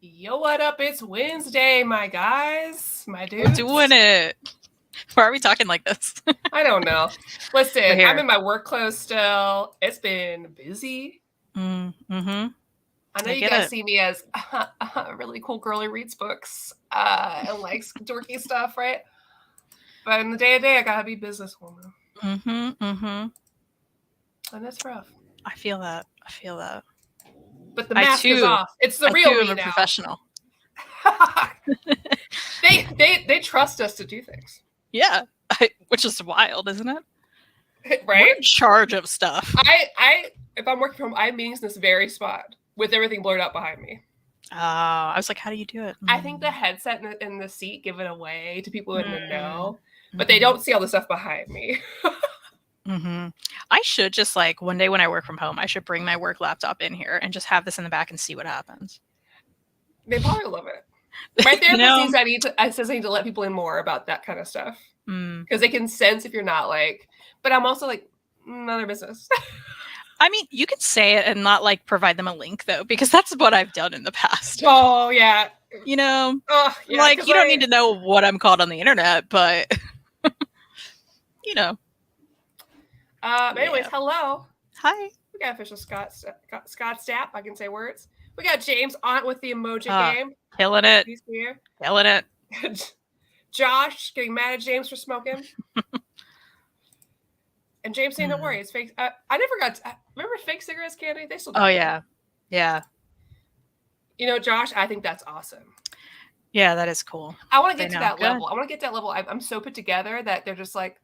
Yo, what up? It's Wednesday, my guys, my We're dudes. doing it. Why are we talking like this? I don't know. We're Listen, here. I'm in my work clothes still. It's been busy. Mm-hmm. I know I you get guys it. see me as a really cool girl who reads books and likes dorky stuff, right? But in the day-to-day, I gotta be businesswoman. Mm-hmm. And it's rough. I feel that. But the I mask is too, off. It's the I real too am me a now. professional. They trust us to do things. Yeah, which is wild, isn't it? Right? We're in charge of stuff. I if I'm working from home, I have meetings in this very spot with everything blurred out behind me. I was like, how do you do it? I think the headset in the seat give it away to people in the know, but Mm-hmm. they don't see all the stuff behind me. Mm-hmm. I should just like one day when I work from home, I should bring my work laptop in here and just have this in the back and see what happens. They probably love it. My therapist says I need to let people in more about that kind of stuff because they can sense if you're not like. But I'm also like, none of their business. I mean, you can say it and not like provide them a link though, because that's what I've done in the past. Oh yeah. You know, yeah, like you don't need to know what I'm called on the internet, but you know. Anyways, hello. Hi. We got official Scott Stapp. I can say words. We got James on with the emoji game. Killing it. He's here. Killing it. Josh getting mad at James for smoking. And James saying, don't worry, it's fake. I never got remember fake cigarettes, Candy? They still do. Oh, yeah. Yeah. You know, Josh, I think that's awesome. Yeah, that is cool. I want to get to that level. I want to get to that level. I'm so put together that they're just like,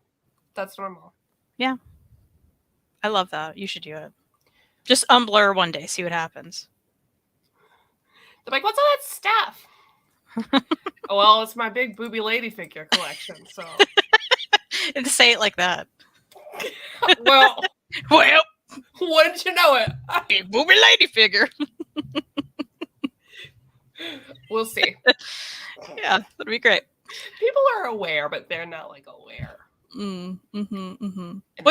that's normal. Yeah. I love that. You should do it. Just unblur one day, see what happens. They're like, what's all that stuff? Well, it's my big booby lady figure collection, so. And say it like that. Well, wouldn't you know it? Big booby lady figure. We'll see. Yeah, that'd be great. People are aware, but they're not like aware. Well,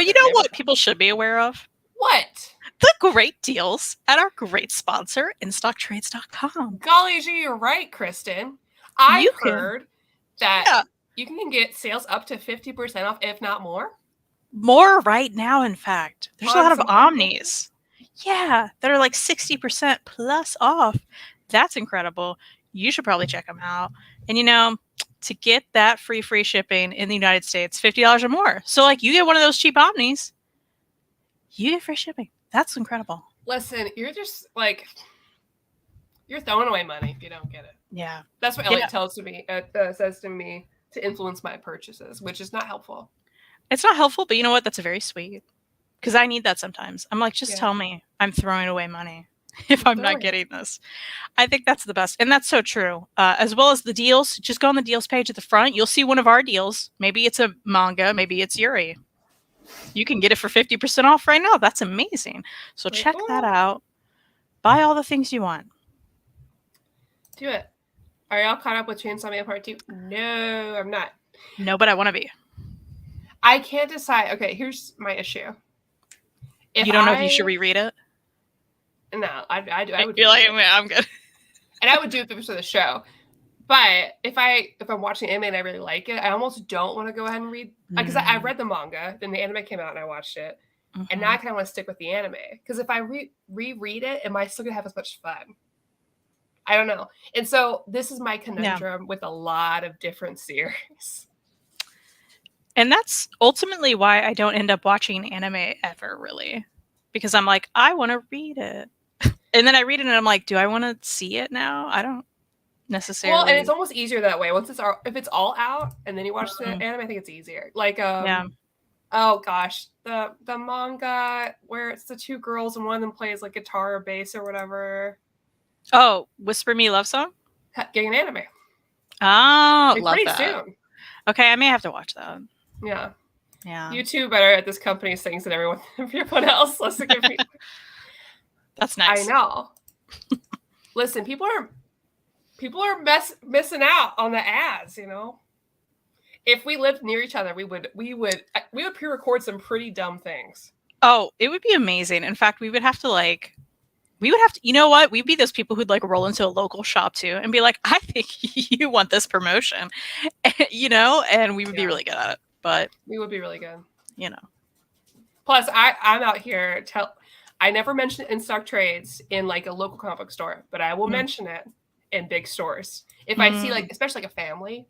you know what people should be aware of? What? The great deals at our great sponsor, InStockTrades.com. Golly gee, you're right, Kristan. I heard that you can get sales up to 50% off, if not more. More right now, in fact. There's a lot of omnis. Yeah, that are like 60% plus off. That's incredible. You should probably check them out. And you know, to get that free shipping in the United States, $50 or more. So like you get one of those cheap omnis, you get free shipping. That's incredible. Listen, you're just like, you're throwing away money if you don't get it. Yeah. That's what Elliot says to me to influence my purchases, which is not helpful. It's not helpful, but you know what? That's very sweet. Because I need that sometimes. I'm like, just tell me I'm throwing away money if I'm not getting this. I think that's the best. And that's so true. As well as the deals. Just go on the deals page at the front. You'll see one of our deals. Maybe it's a manga. Maybe it's Yuri. You can get it for 50% off right now. That's amazing. So check that out. Buy all the things you want. Do it. Are y'all caught up with Chainsaw Man Part 2? No, I'm not. No, but I want to be. I can't decide. Okay, here's my issue. You don't know if you should reread it? No, I would. You're like, I'm good. And I would do it for the show. But if I'm watching anime and I really like it, I almost don't want to go ahead and read, because I read the manga, then the anime came out and I watched it, and now I kind of want to stick with the anime, because if I reread it, am I still gonna have as much fun? I don't know. And so this is my conundrum with a lot of different series. And that's ultimately why I don't end up watching anime ever, really, because I'm like, I want to read it, and then I read it and I'm like, do I want to see it now? I don't necessarily. Well, and it's almost easier that way. Once if it's all out and then you watch the anime, I think it's easier. Like oh gosh, the manga where it's the two girls and one of them plays like guitar or bass or whatever. Oh, Whisper Me Love Song? Getting an anime. Oh, like love pretty that. Soon. Okay, I may have to watch that. Yeah. Yeah. You two better at this company's things than everyone else. Let's give me. That's nice. I know. Listen, people are missing out on the ads, you know. If we lived near each other, we would pre-record some pretty dumb things. Oh, it would be amazing. In fact, we would have to like we would have to, you know what? We'd be those people who'd like roll into a local shop too and be like, I think you want this promotion, you know, and we would be really good at it. But we would be really good, you know. Plus, I'm out here. I never mention it in stock trades in like a local comic book store, but I will mention it in big stores. If I see like, especially like a family,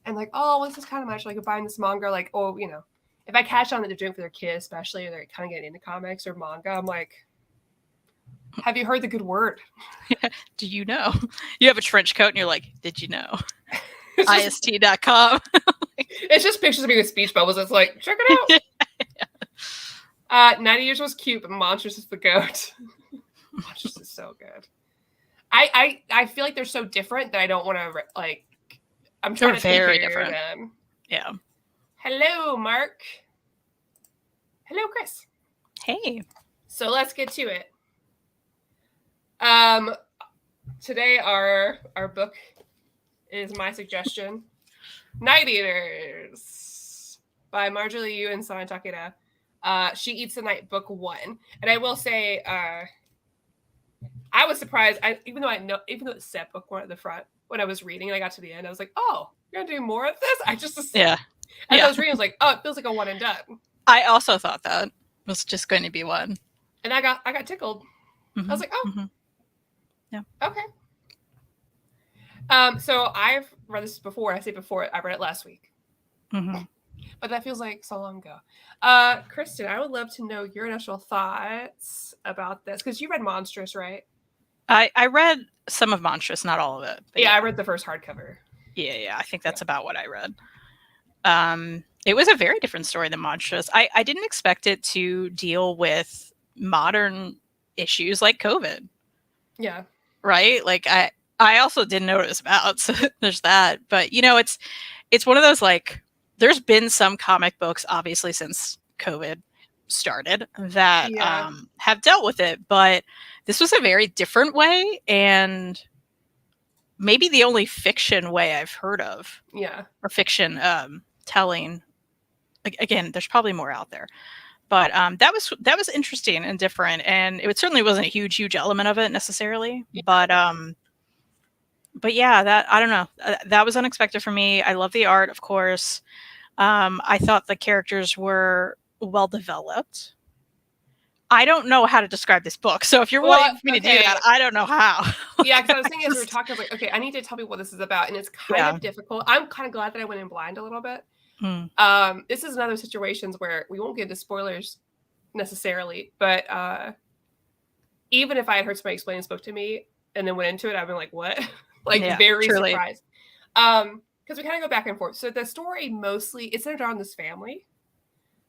and like, oh, well, this is kind of much like buying this manga, like, oh, you know, if I catch on that they're doing it for their kids, especially, or they're kind of getting into comics or manga, I'm like, have you heard the good word? Do you know? You have a trench coat and you're like, did you know? ist.com. It's just pictures of me with speech bubbles. It's like, check it out. 90 Years was cute, but Monsters is the goat. Monsters is so good. I feel like they're so different that I don't want to like. I'm trying to very different. Yeah. Hello, Mark. Hello, Chris. Hey. So let's get to it. Today our book is my suggestion, Night Eaters by Marjorie Yu and Sana Takeda. She Eats the Night, book 1. And I will say, I was surprised. Even though it said book 1 at the front, when I was reading and I got to the end, I was like, oh, you're gonna do more of this? I just assumed. As I was reading, I was like, oh, it feels like a one and done. I also thought that was just going to be one. And I got tickled. I was like, oh. Yeah. Okay. So I've read this before. I say before, I read it last week. But that feels like so long ago. Kristan, I would love to know your initial thoughts about this, because you read Monstrous, right? I read some of Monstrous, not all of it. Yeah, I read the first hardcover. Yeah, I think that's about what I read. It was a very different story than Monstrous. I didn't expect it to deal with modern issues like COVID. Yeah. Right? Like I also didn't know what it was about, so there's that. But you know, it's one of those, like, there's been some comic books obviously since COVID started that have dealt with it, but this was a very different way, and maybe the only fiction way I've heard of. Yeah. Or fiction telling. Again, there's probably more out there. But that was interesting and different, and it certainly wasn't a huge element of it necessarily. Yeah. But yeah, that, I don't know, that was unexpected for me. I love the art, of course. I thought the characters were well developed. I don't know how to describe this book, so if you're wanting me to do that, I don't know how. Yeah, because I was thinking as we were talking, I was like, okay, I need to tell people what this is about, and it's kind of difficult. I'm kind of glad that I went in blind a little bit. This is another situations where we won't get into spoilers necessarily, but even if I had heard somebody explain this book to me and then went into it, I'd been like, what? Very truly surprised. Because we kind of go back and forth. So the story mostly, it's centered on this family,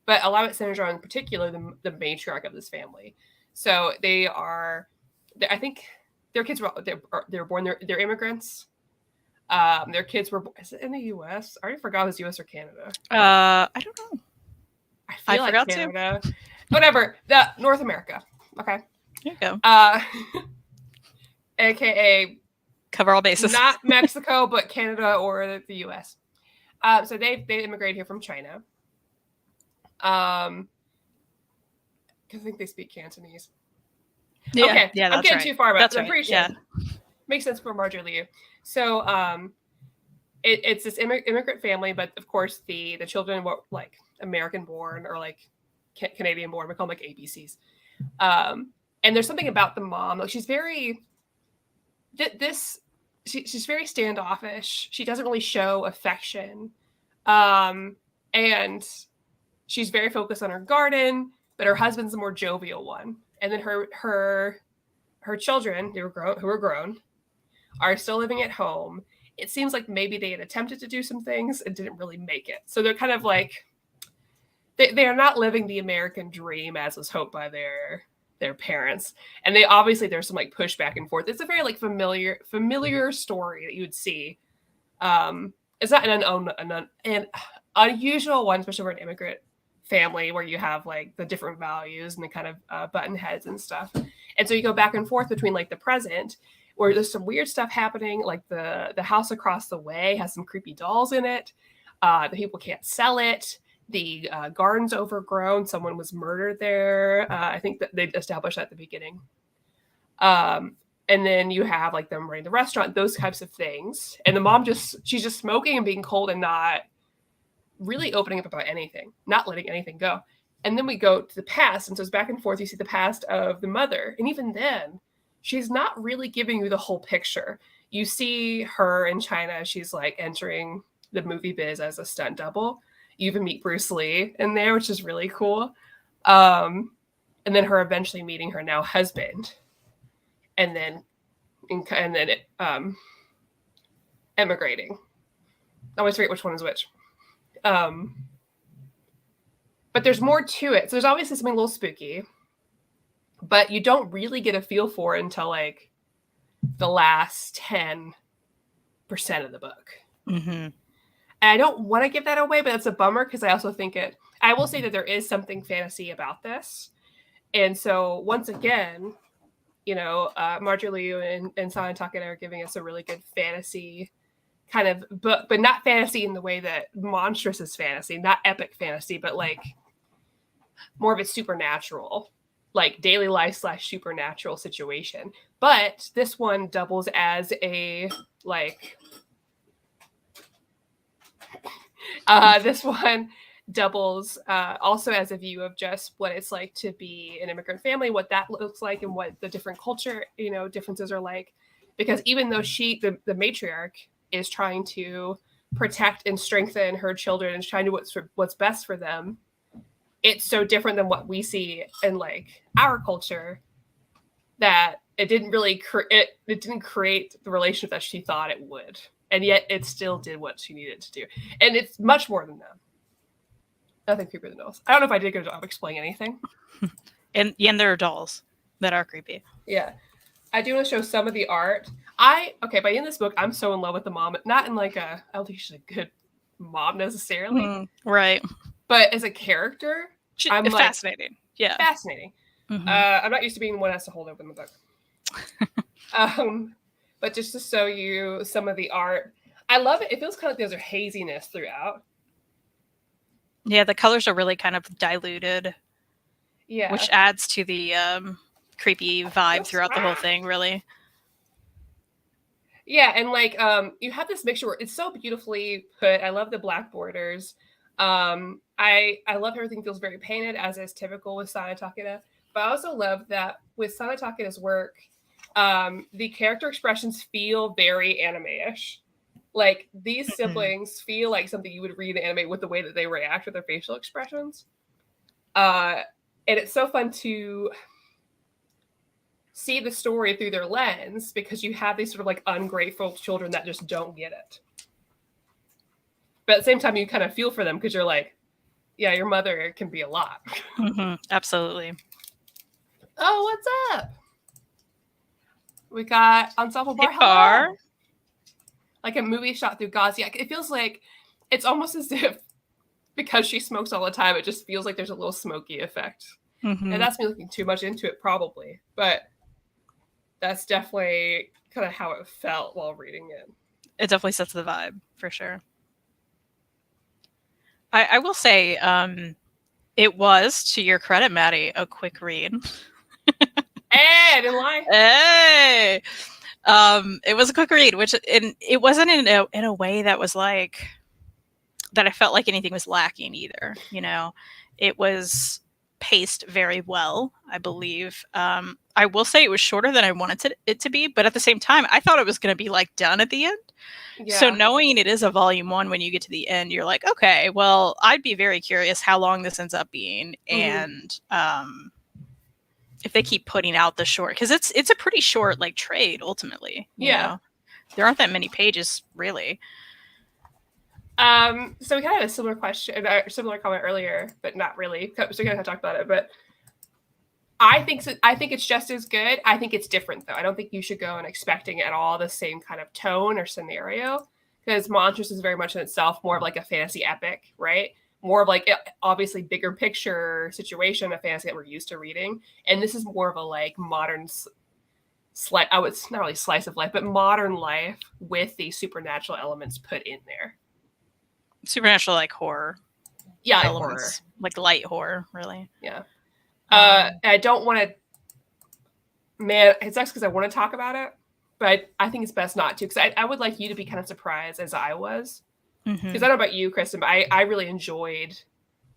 but a lot of it centers on, in particular, the matriarch of this family. So I think their kids they're born, they're immigrants. Their kids were, is it in the U.S.? I already forgot if it was U.S. or Canada. I don't know. I feel like Canada. Whatever. North America. Okay. There you go. AKA cover all bases. Not Mexico, but Canada or the U.S. So they immigrated here from China. Because I think they speak Cantonese. Yeah, okay. Yeah, I'm getting too far about it. I'm pretty sure. Yeah. Makes sense for Marjorie Liu. So it's this immigrant family, but of course the children were like American born or like Canadian born. We call them like ABCs. And there's something about the mom, like she's very she's very standoffish. She doesn't really show affection. And she's very focused on her garden, but her husband's the more jovial one. And then her children, who were grown, are still living at home. It seems like maybe they had attempted to do some things and didn't really make it. So they're kind of like, they are not living the American dream as was hoped by their parents. And there's some like push back and forth. It's a very like familiar story that you would see. It's not an unusual one, especially for an immigrant family where you have like the different values and the kind of button heads and stuff. And so you go back and forth between like the present, where there's some weird stuff happening, like the house across the way has some creepy dolls in it. The people can't sell it. The garden's overgrown. Someone was murdered there. I think that they established that at the beginning. And then you have like them running the restaurant, those types of things. And the mom she's just smoking and being cold and not really opening up about anything, not letting anything go. And then we go to the past. And so it's back and forth. You see the past of the mother. And even then, she's not really giving you the whole picture. You see her in China. She's like entering the movie biz as a stunt double. You even meet Bruce Lee in there, which is really cool. And then her eventually meeting her now husband. And then emigrating. I always forget which one is which. But there's more to it. So there's obviously something a little spooky, but you don't really get a feel for it until like the last 10% of the book. Mm-hmm. And I don't want to give that away, but that's a bummer because I also think I will say that there is something fantasy about this. And so once again, Marjorie Liu and Sana Takeda are giving us a really good fantasy kind of book, but not fantasy in the way that monstrous is fantasy, not epic fantasy, but like more of a supernatural, like daily life / supernatural situation. But this one doubles as a like this one doubles also as a view of just what it's like to be an immigrant family, what that looks like, and what the different culture differences are like. Because even though the matriarch is trying to protect and strengthen her children and trying to do what's best for them, it's so different than what we see in like our culture that it didn't really it didn't create the relationship that she thought it would, and yet it still did what she needed to do. And it's much more than that. Nothing creepier than dolls. I don't know if I did a good job explaining anything. And there are dolls that are creepy. Yeah. I do want to show some of the art. By the end of this book, I'm so in love with the mom. Not in like I don't think she's a good mom necessarily. Right. But as a character, I'm like, fascinating. Yeah. Fascinating. Mm-hmm. I'm not used to being one that has to hold open the book. But just to show you some of the art, I love it. It feels kind of like there's a haziness throughout. Yeah, the colors are really kind of diluted. Yeah. Which adds to the creepy vibe throughout the whole thing, really. Yeah, and like you have this mixture where it's so beautifully put. I love the black borders. I love everything feels very painted, as is typical with Sana Takeda. But I also love that with Sana Takeda's work, the character expressions feel very anime-ish. Like these siblings feel like something you would read in anime with the way that they react with their facial expressions. And it's so fun to see the story through their lens because you have these sort of like ungrateful children that just don't get it. But at the same time, you kind of feel for them because you're like, yeah, your mother can be a lot. Absolutely. Oh, what's up? We got Ensemble Bar. Hello. Like a movie shot through gauze. Yeah, it feels like it's almost as if because she smokes all the time, it just feels like there's a little smoky effect. And that's me looking too much into it, probably. But that's definitely kind of how it felt while reading it. It definitely sets the vibe, for sure. I will say, it was, to your credit, Maddie, a quick read. Hey, I didn't lie. Hey! It was a quick read, which it wasn't in a way that was like that I felt like anything was lacking either. It was paced very well, I believe. I will say it was shorter than I wanted it to be, but at the same time, I thought it was going to be like done at the end. Yeah. So knowing it is a volume 1, when you get to the end, you're like, okay, well, I'd be very curious how long this ends up being, and if they keep putting out the short, because it's a pretty short like trade ultimately. You know? There aren't that many pages really. So we kind of had a similar question, similar comment earlier, but not really. So we kind of talked about it, but I think it's just as good. I think it's different though. I don't think you should go and expecting at all the same kind of tone or scenario, because Monstrous is very much in itself more of like a fantasy epic, right? More of like obviously bigger picture situation, a fantasy that we're used to reading, and this is more of a like modern it's not really slice of life, but modern life with the supernatural elements put in there. Supernatural, like horror. Yeah, elements, horror. Like light horror, really. Yeah. I don't want to Man, it sucks because I want to talk about it, but I think it's best not to, because I would like you to be kind of surprised as I was. Because I don't know about you, Kristan, but I really enjoyed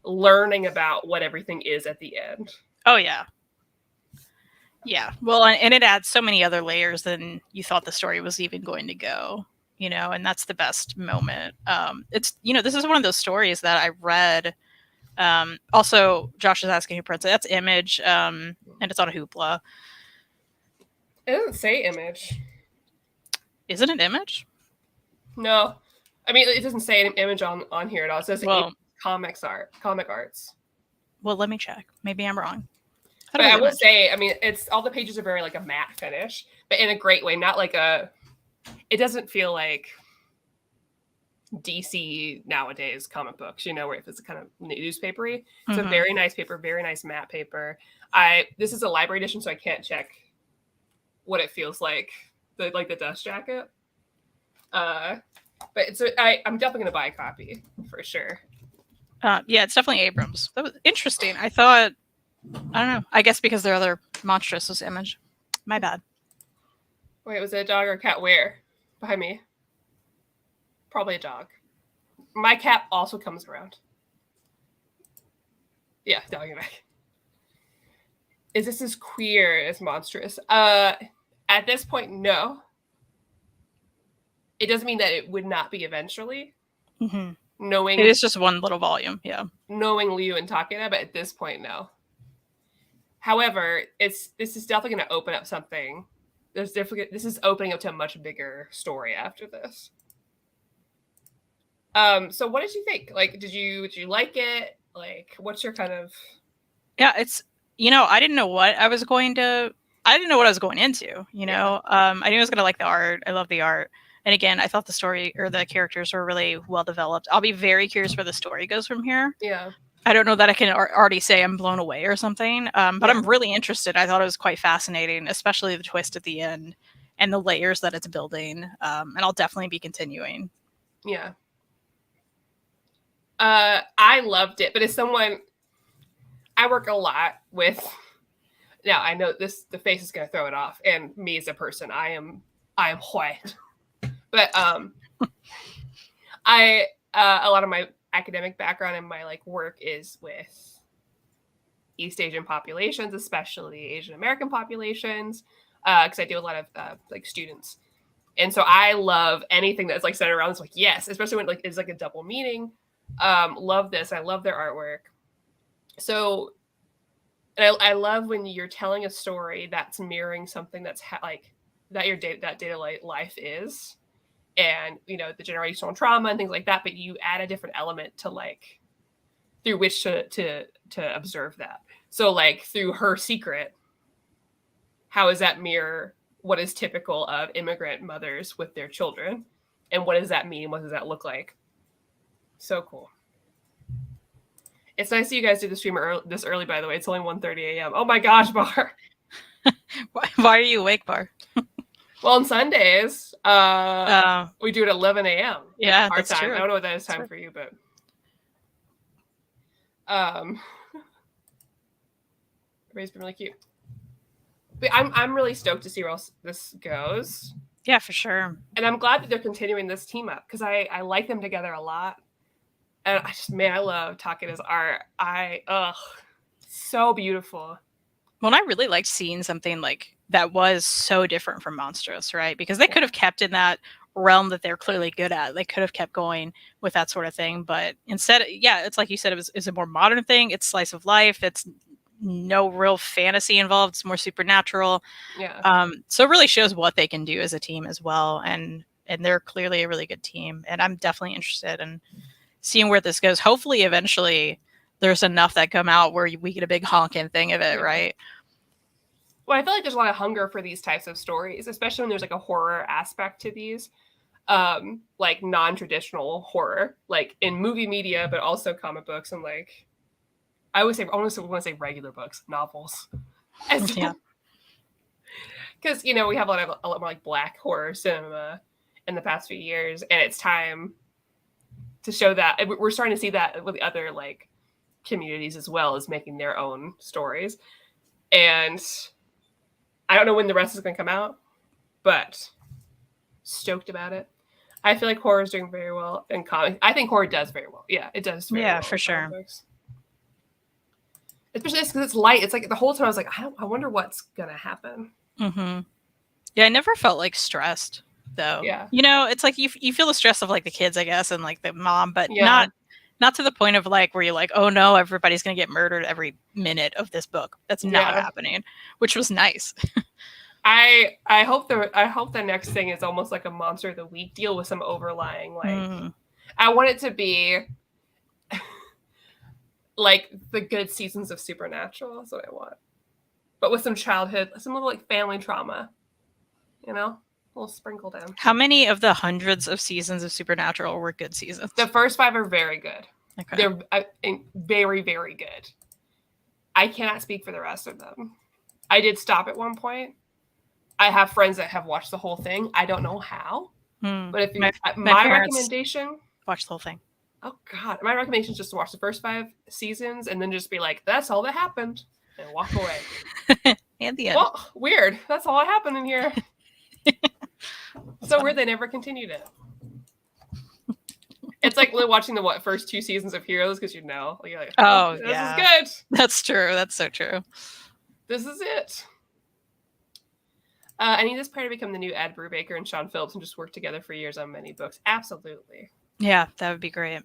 learning about what everything is at the end. Oh, yeah. Yeah. Well, and it adds so many other layers than you thought the story was even going to go, you know, and that's the best moment. It's, you know, this is one of those stories that I read. Also, Josh is asking who prints it. That's Image, and it's on Hoopla. It doesn't say Image. Isn't it Image? No. I mean, it doesn't say an Image on here at all. It says Comic Arts. Well, let me check. Maybe I'm wrong. But I will say, I mean, it's all the pages are very like a matte finish, but in a great way. Not like it doesn't feel like DC nowadays comic books, you know, where if it's kind of newspapery. It's a very nice paper, very nice matte paper. This is a library edition, so I can't check what it feels like, the dust jacket. But I'm definitely gonna buy a copy for sure. Yeah, it's definitely Abrams. That was interesting. I thought, I don't know. I guess because their other monstrous was Image. My bad. Wait, was it a dog or a cat? Where? Behind me. Probably a dog. My cat also comes around. Yeah, dog in back. Is this as queer as monstrous? At this point, no. It doesn't mean that it would not be eventually. Knowing it is just one little volume, yeah. Knowing Liu and Takeda, but at this point, no. However, this is definitely going to open up something. This is opening up to a much bigger story after this. So what did you think? Like, did you like it? Like, what's your kind of? Yeah, it's, you know, I didn't know what I was going into. You know, I knew I was going to like the art. I love the art. And again, I thought the story or the characters were really well developed. I'll be very curious where the story goes from here. Yeah. I don't know that I can already say I'm blown away or something, but I'm really interested. I thought it was quite fascinating, especially the twist at the end and the layers that it's building. And I'll definitely be continuing. Yeah. I loved it, but as someone, I work a lot with, now I know the face is going to throw it off, and me as a person, I am white, but a lot of my academic background and my like work is with East Asian populations, especially Asian American populations, because I do a lot of like students, and so I love anything that's like centered around this. Like, yes, especially when like it's like a double meaning. Love this. I love their artwork. So, and I love when you're telling a story that's mirroring something that's like that your data life is, and you know, the generational trauma and things like that. But you add a different element to like through which to observe that. So like through her secret, how does that mirror what is typical of immigrant mothers with their children, and what does that mean? What does that look like? So cool. It's nice that you guys did the stream this early, by the way. It's only 1:30 a.m. Oh my gosh, Bar. Why are you awake, Bar? Well, on Sundays, we do it at 11 a.m. Yeah, our that's time. true. I don't know what that is time for you, but everybody's been really cute. But I'm really stoked to see where else this goes. Yeah, for sure. And I'm glad that they're continuing this team up because I like them together a lot. And I love Takeda's art. So beautiful. Well, I really liked seeing something like that was so different from Monstrous, right? Because they could have kept in that realm that they're clearly good at. They could have kept going with that sort of thing. But instead, yeah, it's like you said, it's a more modern thing. It's slice of life. It's no real fantasy involved. It's more supernatural. Yeah. So it really shows what they can do as a team as well. And they're clearly a really good team. And I'm definitely interested in seeing where this goes. Hopefully, eventually, there's enough that come out where we get a big honking thing of it, right? Well, I feel like there's a lot of hunger for these types of stories, especially when there's like a horror aspect to these, like non-traditional horror, like in movie media, but also comic books and like I want to say regular books, novels, yeah. Because you know we have a lot more like black horror cinema in the past few years, and it's time to show that. We're starting to see that with the other like communities as well as making their own stories. And I don't know when the rest is going to come out, but stoked about it. I feel like horror is doing very well in comics. I think horror does very well. Yeah, it does very well. Yeah, for sure. Especially because it's light. It's like the whole time I was like, I wonder what's going to happen. Mm-hmm. Yeah, I never felt like stressed though. Yeah. You know, it's like you feel the stress of like the kids, I guess, and like the mom, but not to the point of like where you're like, oh no, everybody's going to get murdered every minute of this book. That's not happening, which was nice. I hope the next thing is almost like a Monster of the Week deal with some overlying like I want it to be like the good seasons of Supernatural. That's what I want, but with some childhood, some little like family trauma, you know, a little sprinkled in. How many of the hundreds of seasons of Supernatural were good seasons? The first 5 are very good. Okay. They're very, very good. I cannot speak for the rest of them. I did stop at one point. I have friends that have watched the whole thing. I don't know how, but if my recommendation, watch the whole thing. Oh God, my recommendation is just to watch the first 5 seasons and then just be like, "That's all that happened," and walk away. And the end. Well, weird. That's all that happened in here. So weird they never continued it. It's like watching the first 2 seasons of Heroes because you're like, oh, this is good. That's true. That's so true. This is it. I need this pair to become the new Ed Brubaker and Sean Phillips and just work together for years on many books. Absolutely. Yeah, that would be great.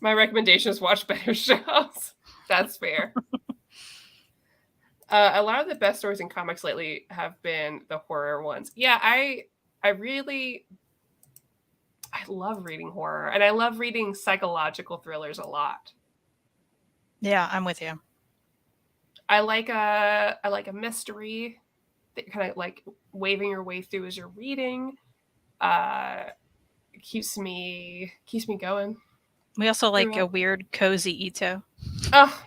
My recommendation is watch better shows. That's fair. A lot of the best stories in comics lately have been the horror ones. Yeah, I love reading horror, and I love reading psychological thrillers a lot. Yeah, I'm with you. I like a mystery that you're kind of like waving your way through as you're reading. Keeps me going. We also like a weird cozy Ito. Oh,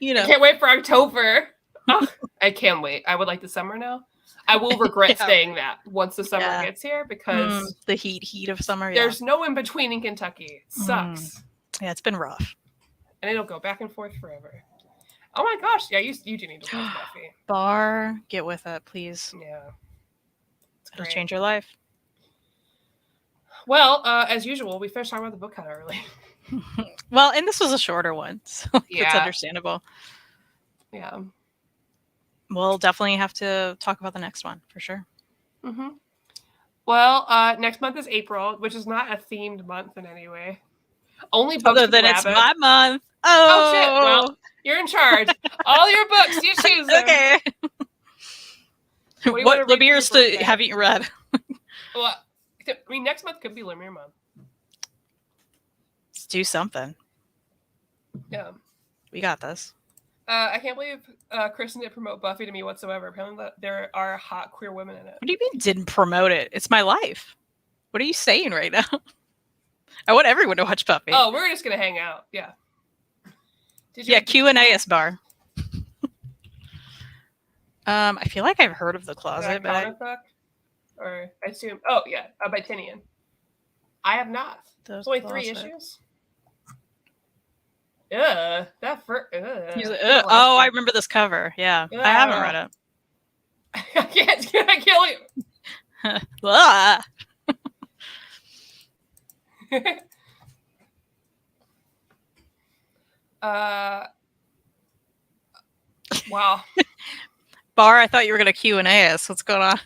you know, I can't wait for October. Oh, I can't wait. I would like the summer now. I will regret saying that once the summer gets here because the heat of summer. There's no in between in Kentucky. It sucks. Yeah, it's been rough, and it'll go back and forth forever. Oh my gosh! Yeah, you do need to watch Buffy. Bar, get with it, please. Yeah, it'll change your life. Well, as usual, we finished talking about the book kind of early. Well, and this was a shorter one, so it's understandable. Yeah. We'll definitely have to talk about the next one for sure. Mm-hmm. Well, next month is April, which is not a themed month in any way. Only books. Other than it's my month. Oh shit! Well, you're in charge. All your books, you choose them. Okay. What Lemire's have you read? Well, I mean, next month could be Lemire month. Let's do something. Yeah. We got this. I can't believe Kristan didn't promote Buffy to me whatsoever. Apparently there are hot queer women in it. What do you mean didn't promote it? It's my life. What are you saying right now? I want everyone to watch Buffy. Oh, we're just going to hang out. Yeah. Q&A bar. I feel like I've heard of The Closet, but book? Or I assume. Oh, yeah. By Tinian. I have not. It's only 3 issues. That oh, I remember this cover. Yeah, I haven't read it. I can't kill you. Wow. Bar, I thought you were gonna Q&A us. What's going on?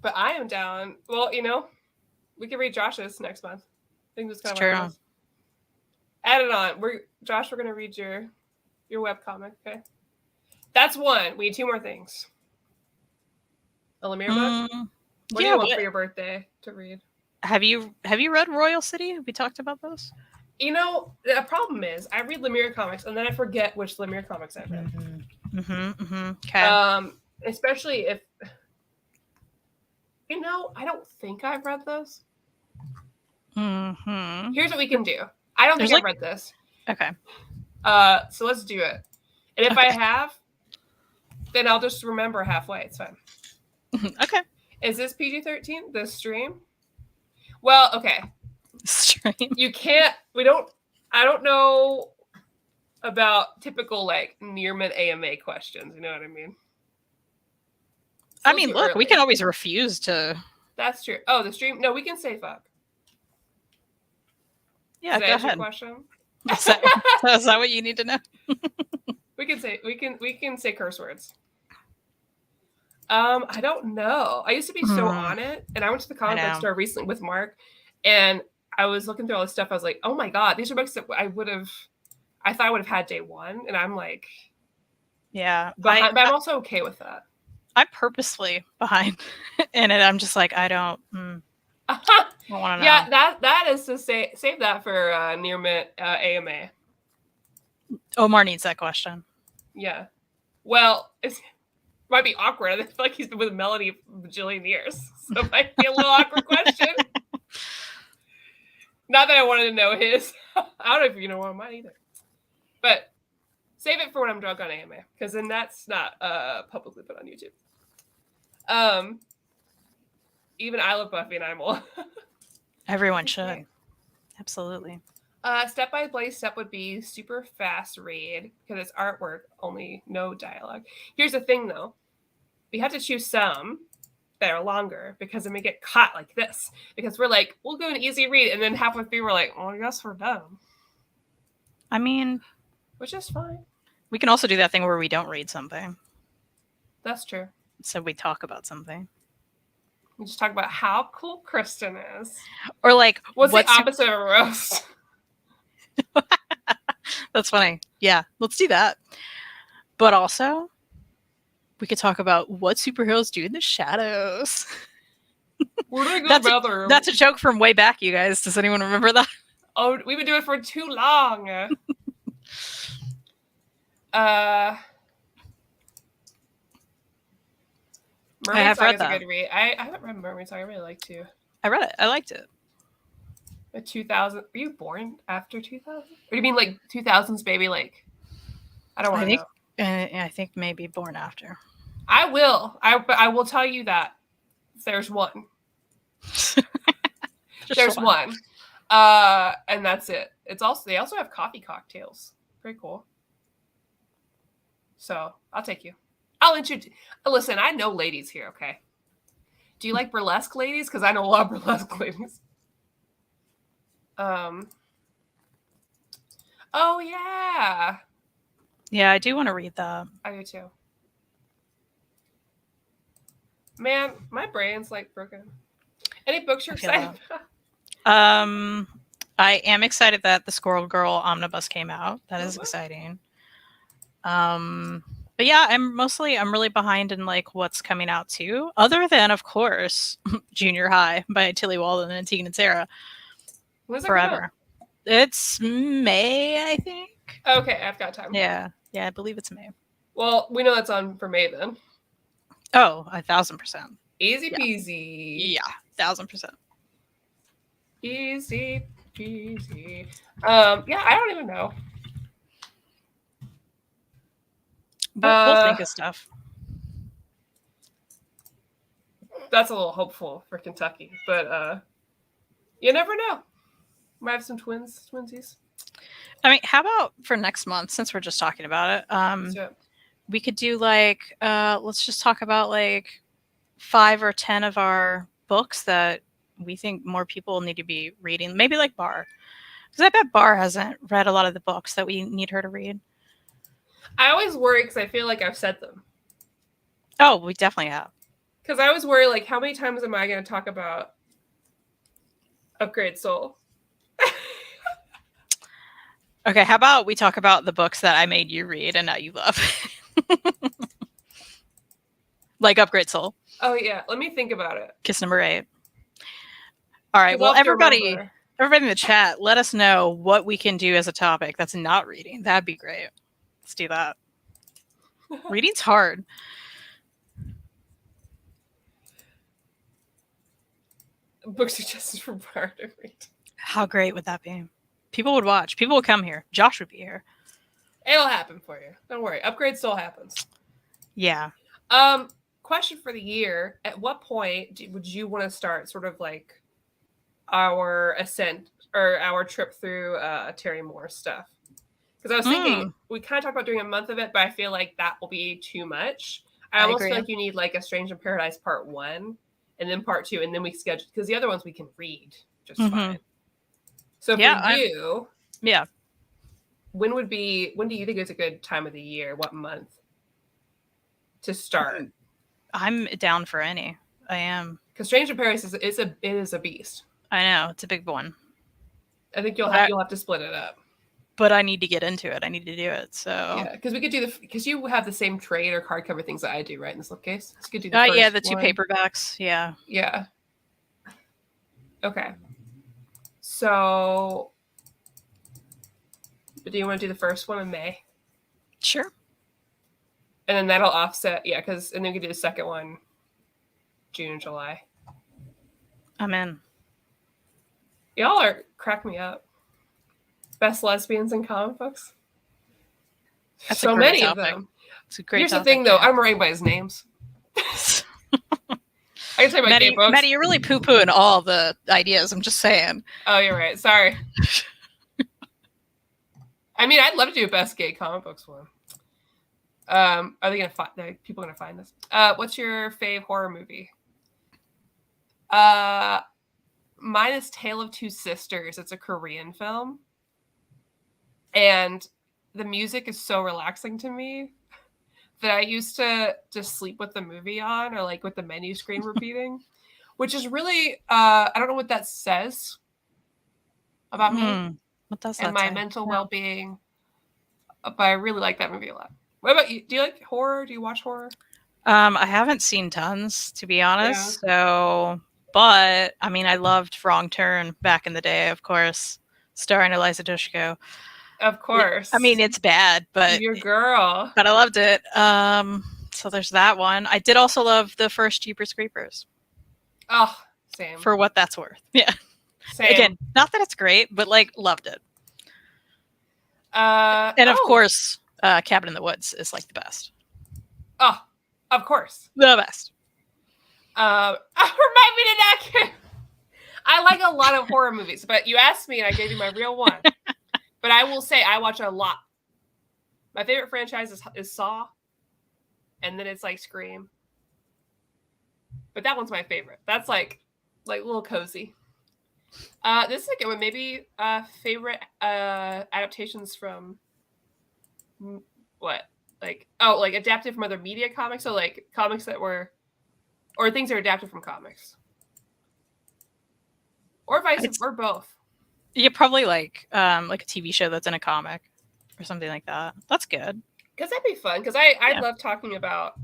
But I am down. Well, we can read Josh's next month. I think that's kind of true. Add it on. Josh, we're gonna read your webcomic, okay? That's one. We need 2 more things. A Lemire book? What do you want for your birthday to read? Have you read Royal City? Have we talked about those? The problem is I read Lemire comics and then I forget which Lemire comics I've read. Okay. Especially if I don't think I've read those. Here's what we can do. I don't think I've read this. Okay. So let's do it. And if I have, then I'll just remember halfway. It's fine. Okay. Is this PG-13? This stream? Well, okay. Stream. You can't. I don't know. about typical like near-mint AMA questions. You know what I mean? I mean, look, we can always refuse to. That's true. Oh, the stream. No, we can say fuck. Yeah, go ahead. Your question? Is that what you need to know? we can say curse words. I don't know. I used to be so on it, and I went to the comic book store recently with Mark, and I was looking through all this stuff. I was like, oh my god, these are books that I thought I would have had day one, and I'm like, yeah, but I'm also okay with that. I'm purposely behind in it. I'm just like, I don't want to know. Yeah, that is to save that for near mint AMA. Omar needs that question. Yeah. Well, it might be awkward. I feel like he's been with Melody for a bajillion years. So it might be a little awkward question. Not that I wanted to know his. I don't know if you know mine either. But save it for when I'm drunk on AMA, because then that's not publicly put on YouTube. Even I love Buffy and I'm all. Everyone should. Absolutely. Step by Step would be super fast read because it's artwork, only no dialogue. Here's the thing though. We have to choose some that are longer because then we get caught like this. Because we're like, we'll go an easy read, and then halfway through we're like, well, I guess we're done. I mean, which is fine. We can also do that thing where we don't read something. That's true. So we talk about something. We just talk about how cool Kristan is. Or like, what's the opposite of a roast? That's funny. Yeah, let's do that. But also, we could talk about what superheroes do in the shadows. Where do we go bathroom? That's a joke from way back, you guys. Does anyone remember that? Oh, we've been doing it for too long. Mermaid Song is a good read. I haven't read Mermaid Song. I really like to. I read it. I liked it. 2000. Were you born after 2000? Or do you mean like 2000s baby? Like, I don't want to know. I think maybe born after. I will. I will tell you that there's one. There's one. And that's it. They also have coffee cocktails. Pretty cool. So I'll take you. I'll introduce. Listen, I know ladies here. Okay. Do you like burlesque ladies? Because I know a lot of burlesque ladies. Oh yeah. Yeah, I do want to read that. I do too. Man, my brain's like broken. Any books you're excited about? I am excited that the Squirrel Girl omnibus came out. That is exciting. But yeah, I'm really behind in like what's coming out too. Other than, of course, Junior High by Tilly Walden and Tegan and Sarah. Forever. It's May, I think. Okay, I've got time. Yeah, I believe it's May. Well, we know that's on for May then. Oh, 1,000%. Easy peasy. Yeah, 1,000%. Easy peasy. Yeah, I don't even know. We'll think of stuff. That's a little hopeful for Kentucky, but you never know. Might have some twinsies. I mean, how about for next month, since we're just talking about it, we could do like, let's just talk about like 5 or 10 of our books that we think more people need to be reading. Maybe like Bar. Because I bet Bar hasn't read a lot of the books that we need her to read. I always worry because I feel like I've said them. Oh, we definitely have. Because I always worry, like, how many times am I going to talk about Upgrade Soul? Okay, how about we talk about the books that I made you read and now you love? Like Upgrade Soul. Oh, yeah. Let me think about it. Kiss number 8. All right. Well, everybody in the chat, let us know what we can do as a topic that's not reading. That'd be great. Let's do that. Reading's hard. Book suggestions for Bar to read. How great would that be? People would watch. People would come here. Josh would be here. It'll happen for you. Don't worry. Upgrade Soul happens. Yeah. Question for the year. At what point would you want to start sort of like our ascent or our trip through Terry Moore stuff? Because I was thinking, we kind of talked about doing a month of it, but I feel like that will be too much. I almost agree. feel like you need like a Strange in Paradise part 1 and then part 2, and then we schedule, because the other ones we can read just fine. So for you, when do you think is a good time of the year? What month to start? I'm down for any. I am. Because Strange in Paradise is a beast. I know, it's a big one. I think you'll have to split it up. But I need to get into it. I need to do it. So yeah, because we could do because you have the same trade or cardcover things that I do, right? In the slipcase, so you could do the first the 2 paperbacks. Yeah. Yeah. Okay. So, do you want to do the first one in May? Sure. And then that'll offset, and then we can do the second one June and July. I'm in. Y'all are crack me up. Best lesbians in comic books. That's so many topic. Of them. It's a great Here's topic, the thing, though. I'm writing by his names. I can say my gay books. Maddie, you're really poo-pooing all the ideas. I'm just saying. Oh, you're right. Sorry. I mean, I'd love to do a best gay comic books one. Are they gonna find? Are people gonna find this? What's your fave horror movie? Mine is Tale of Two Sisters. It's a Korean film, and the music is so relaxing to me that I used to just sleep with the movie on, or like with the menu screen repeating, which is really I don't know what that says about me what does and that my say? mental well-being. But I really like that movie a lot. What about you? Do you like horror? Do you watch horror? I haven't seen tons, to be honest. Yeah. So, but I mean, I loved Wrong Turn back in the day, of course, starring Eliza Dushku. Of course. I mean, it's bad, but your girl. But I loved it. So there's that one. I did also love the first Jeepers Creepers. Oh, same. For what that's worth. Yeah. Same. Again, not that it's great, but like loved it. And of course, Cabin in the Woods is like the best. Oh, of course. The best. Remind me to not. I like a lot of horror movies, but you asked me and I gave you my real one. But I will say I watch a lot. My favorite franchise is Saw, and then it's like Scream. But that one's my favorite. That's like a little cozy. This is a good one. Maybe favorite adaptations from what? Like adapted from other media comics. So like comics that were, or things that are adapted from comics, or or both. Yeah, probably like a TV show that's in a comic or something like that. That's good. Because that'd be fun. Because I love talking about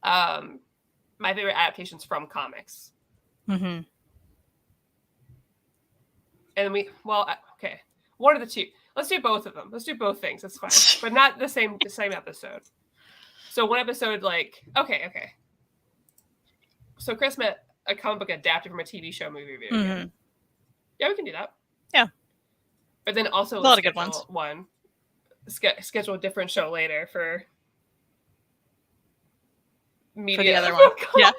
my favorite adaptations from comics. Mm-hmm. And okay, one of the two. Let's do both of them. Let's do both things. That's fine, but not the same episode. So one episode, okay. So Chris met a comic book adapted from a TV show, movie, video game. Mm-hmm. Yeah, we can do that. Yeah, but then also a lot of good ones. Schedule a different show later for media. For the other one. Yeah.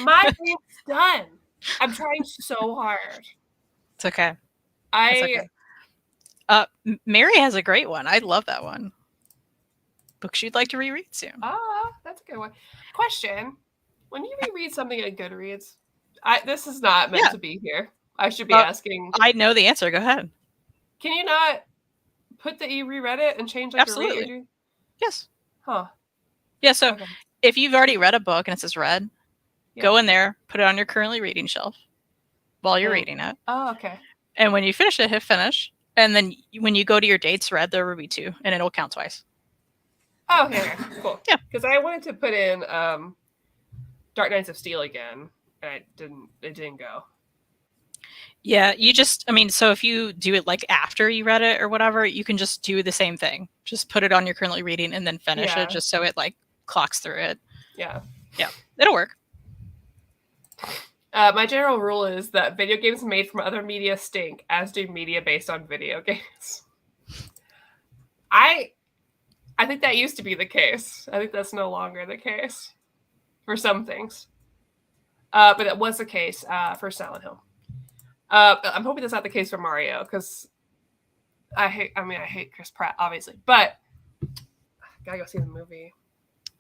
My thing's done. I'm trying so hard. It's okay. Mary has a great one. I love that one. Books you'd like to reread soon. That's a good one. Question: when you reread something at Goodreads, this is not meant to be here. I should be asking. I know the answer. Go ahead. Can you not put that you reread it and change Absolutely. the read? Yes. Huh. Yeah. So if you've already read a book and it says read, go in there, put it on your currently reading shelf while you're reading it. Oh, okay. And when you finish it, hit finish. And then when you go to your dates read, there will be 2, and it'll count twice. Oh, okay. Cool. Yeah. Because I wanted to put in Dark Knights of Steel again, and it didn't go. Yeah, so if you do it like after you read it or whatever, you can just do the same thing. Just put it on your currently reading and then finish it just so it like clocks through it. Yeah. Yeah. It'll work. My general rule is that video games made from other media stink, as do media based on video games. I think that used to be the case. I think that's no longer the case for some things. But it was the case for Silent Hill. I'm hoping that's not the case for Mario, because I hate Chris Pratt, obviously, but gotta go see the movie.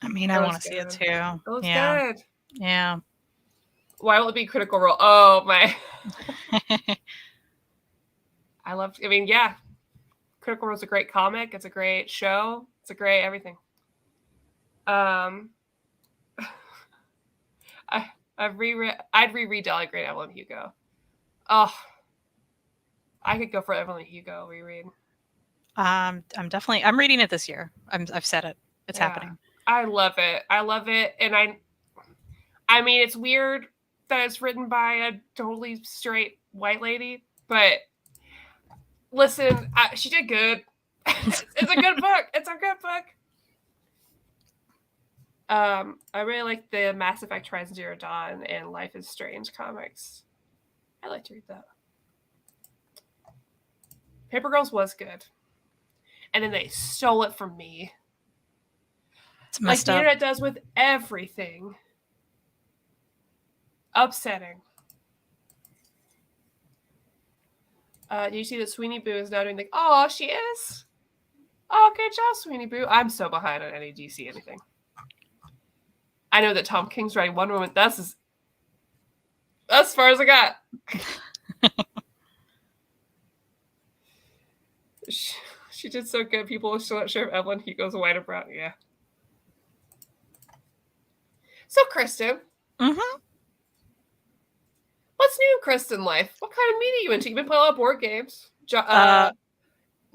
I mean, I want to see it too. It looks good. good. Yeah. Why will it be Critical Role? Oh my! Critical Role is a great comic. It's a great show. It's a great everything. I'd reread Dolly Green, Evelyn Hugo. Oh, I could go for Evelyn Hugo reread. I'm reading it this year. I've said it. It's happening. I love it. And I mean, it's weird that it's written by a totally straight white lady, but listen, she did good. It's a good book. It's a good book. I really like the Mass Effect Horizon Zero Dawn and Life is Strange comics. I like to read that. Paper Girls was good. And then they stole it from me. It's messed like the up. internet does with everything. Upsetting. Do you see that Sweeney Boo is now doing oh, she is? Oh, good job, Sweeney Boo. I'm so behind on any DC anything. I know that Tom King's writing Wonder Woman. That's as far as I got. She did so good. People are still not sure if Evelyn Hugo's white or brown. Yeah. So, Kristan. Mm-hmm. What's new in Kristan life? What kind of media are you into? You've been playing a lot of board games. Joe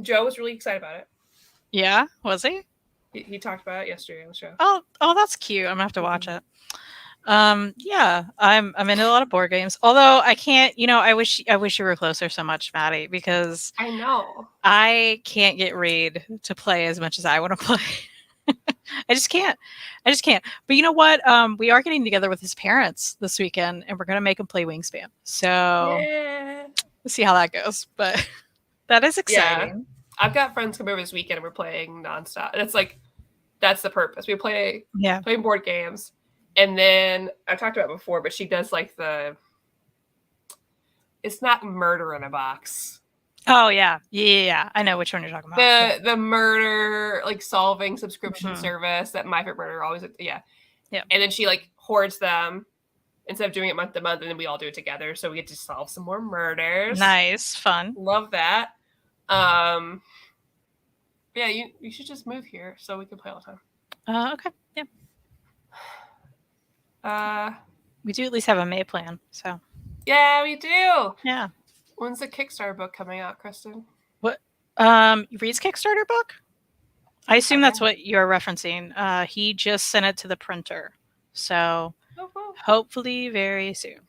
was really excited about it. Yeah, was he? He talked about it yesterday on the show. Oh, that's cute. I'm gonna have to watch it. Yeah, I'm into a lot of board games. Although I can't, I wish you were closer so much, Maddie, because I know I can't get Reed to play as much as I want to play. I just can't. But you know what? We are getting together with his parents this weekend, and we're gonna make him play Wingspan. So we'll see how that goes. But that is exciting. Yeah. I've got friends come over this weekend, and we're playing nonstop. And it's that's the purpose. We playing board games, and then I talked about it before, but she does it's not Murder in a Box. Oh yeah. I know which one you're talking about. The murder solving subscription service that My Favorite Murder always yeah. And then she hoards them instead of doing it month to month, and then we all do it together, so we get to solve some more murders. Nice, fun. Love that. Yeah, you should just move here so we can play all the time. Okay. Yeah. We do at least have a May plan, so. Yeah, we do. Yeah. When's the Kickstarter book coming out, Kristan? What? Reed's Kickstarter book? I assume that's what you're referencing. He just sent it to the printer, so hopefully very soon.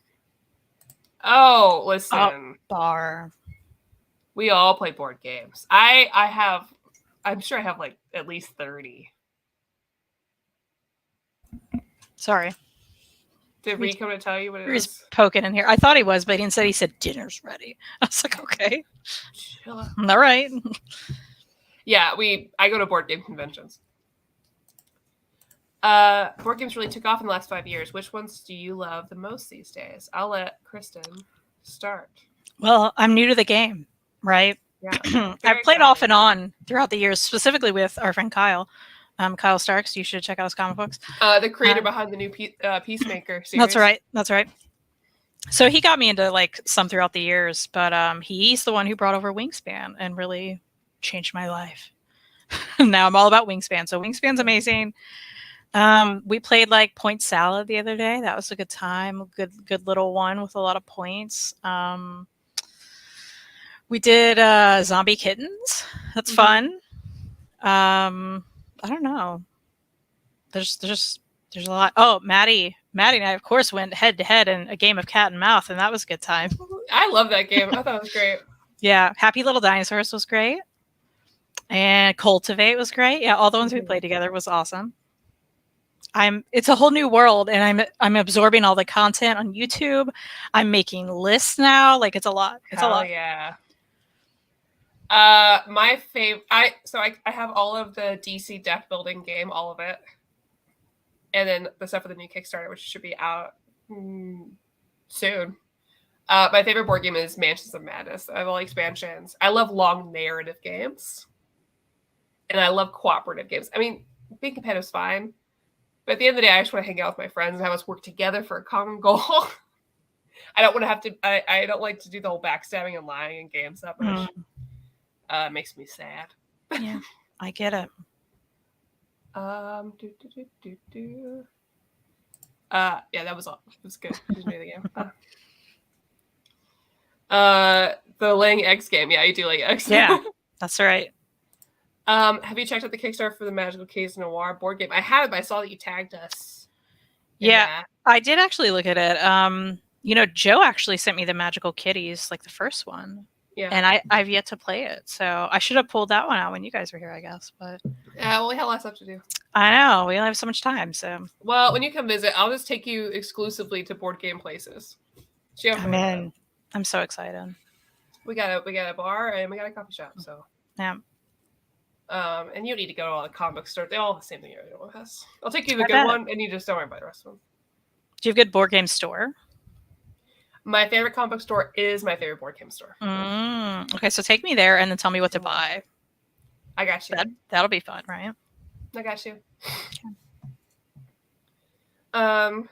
Oh, listen. Bar. We all play board games. I'm sure I have at least 30. Sorry. Did Reed come to tell you what it is? He's poking in here. I thought he was, but instead he said dinner's ready. I was like, okay. Chill out. All right. Yeah, I go to board game conventions. Board games really took off in the last 5 years. Which ones do you love the most these days? I'll let Kristan start. Well, I'm new to the game, right? Yeah. I've played off and on throughout the years, specifically with our friend Kyle. Kyle Starks, you should check out his comic books. The creator behind the new Peacemaker series. That's right. So he got me into some throughout the years, but he's the one who brought over Wingspan and really changed my life. Now I'm all about Wingspan. So Wingspan's amazing. We played Point Salad the other day. That was a good time. Good little one with a lot of points. We did Zombie Kittens. That's fun. I don't know. There's a lot. Oh, Maddie and I, of course, went head to head in a game of cat and mouse, and that was a good time. I love that game. I thought it was great. Yeah, Happy Little Dinosaurs was great, and Cultivate was great. Yeah, all the ones we played together was awesome. It's a whole new world, and I'm absorbing all the content on YouTube. I'm making lists now. It's a lot. It's a lot. Yeah. My favorite. I have all of the DC deck building game, all of it, and then the stuff for the new Kickstarter, which should be out soon. My favorite board game is Mansions of Madness. I have all the expansions. I love long narrative games. And I love cooperative games. I mean, being competitive is fine. But at the end of the day, I just want to hang out with my friends and have us work together for a common goal. I don't want to have to, I don't like to do the whole backstabbing and lying in games that much. It makes me sad. Yeah, I get it. Yeah, that was all. It was good. The game. The laying eggs game. Yeah, you do lay eggs. Yeah, that's right. Have you checked out the Kickstarter for the Magical Keys Noir board game? I haven't, but I saw that you tagged us. Yeah, I did actually look at it. Joe actually sent me the Magical Kitties, like the first one. Yeah. And I've yet to play it. So I should have pulled that one out when you guys were here, I guess. But yeah, well, we had lots of stuff to do. I know. We only have so much time. So well, when you come visit, I'll just take you exclusively to board game places. I'm in. I'm so excited. We got a bar and we got a coffee shop. So yeah. And you don't need to go to all the comic book stores. They all have the same thing everyone has. I'll take you to the good one, and you just don't worry about the rest of them. Do you have a good board game store? My favorite comic book store is my favorite board game store. Okay, so take me there and then tell me what to buy. I got you. That'll be fun, right? I got you. Okay.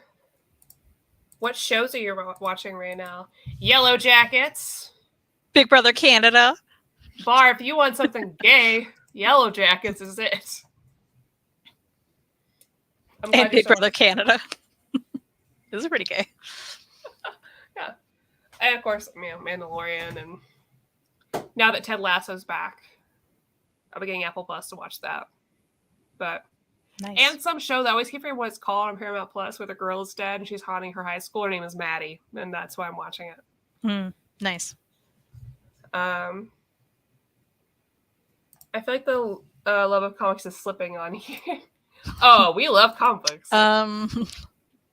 What shows are you watching right now? Yellow Jackets. Big Brother Canada. Bar, if you want something gay, Yellow Jackets is it. And Big Brother Canada. This is pretty gay. Yeah. And of course, Mandalorian, and now that Ted Lasso's back, I'll be getting Apple Plus to watch that. But nice. And some show that I always keep forgetting what it's called on Paramount Plus, where the girl is dead and she's haunting her high school. Her name is Maddie, and that's why I'm watching it. Nice. I feel like the love of comics is slipping on here. Oh, we love comic books.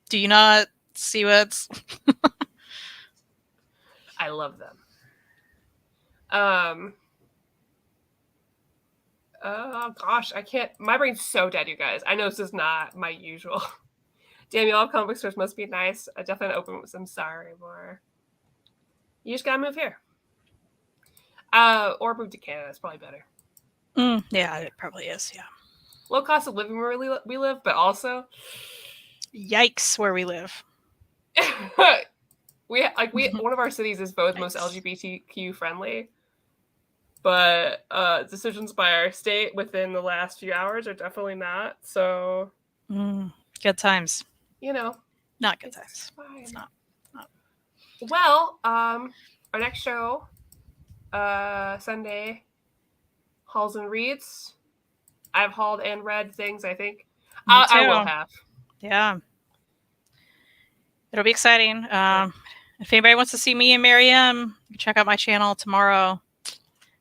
Do you not see what's? I love them. Oh gosh, I can't. My brain's so dead, you guys. I know this is not my usual. Damn, y'all comic book stores must be nice. I definitely open with some sorry more. You just gotta move here. Or move to Canada. It's probably better. Yeah, it probably is. Yeah. Low cost of living where we live, but also, yikes, where we live. One of our cities is both most LGBTQ friendly, but decisions by our state within the last few hours are definitely not. So, good times. Not good times. Fine. It's not. Well, our next show, Sunday, Hauls and Reads. I've hauled and read things, I think. I will have. Yeah. It'll be exciting. If anybody wants to see me and Miriam, you can check out my channel tomorrow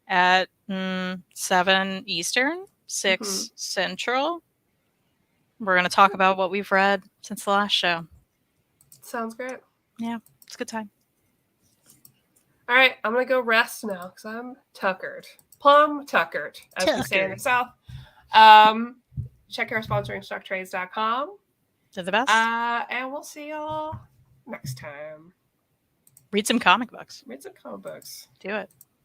at 7 Eastern, 6 Central. We're going to talk about what we've read since the last show. Sounds great. Yeah, it's a good time. All right, I'm going to go rest now because I'm tuckered. Plum tuckered, as we say in the South. Check our sponsoring StockTrades.com. They're the best. And we'll see y'all next time. Read some comic books. Read some comic books. Do it.